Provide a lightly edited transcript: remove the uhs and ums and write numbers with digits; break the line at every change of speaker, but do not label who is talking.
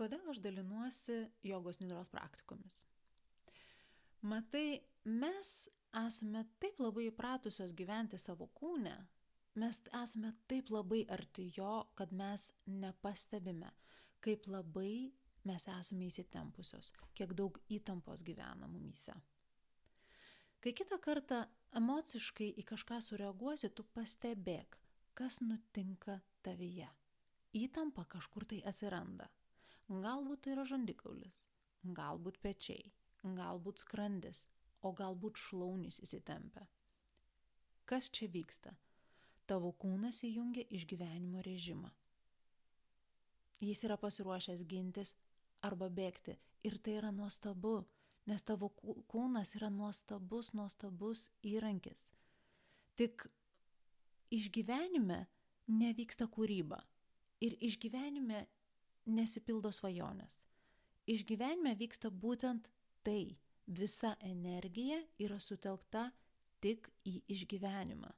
Kodėl aš dalinuosi jogos nidros praktikomis? Matai, mes esame taip labai įpratusios gyventi savo kūne, mes esame taip labai arti jo, kad mes nepastebime, kaip labai mes esame įsitempusios, kiek daug įtampos gyvena mumyse. Kai kitą kartą emociškai į kažką sureaguosi, tu pastebėk, kas nutinka tavyje. Įtampa kažkur tai atsiranda. Galbūt tai yra žandikaulis, galbūt pečiai, galbūt skrandis, o galbūt šlaunys įsitempia. Kas čia vyksta? Tavo kūnas įjungia išgyvenimo režimą. Jis yra pasiruošęs gintis arba bėgti ir tai yra nuostabu, nes tavo kūnas yra nuostabus įrankis. Tik išgyvenime nevyksta kūryba ir išgyvenime nesipildo svajonės. Išgyvenime vyksta būtent tai. Visa energija yra sutelkta tik į išgyvenimą.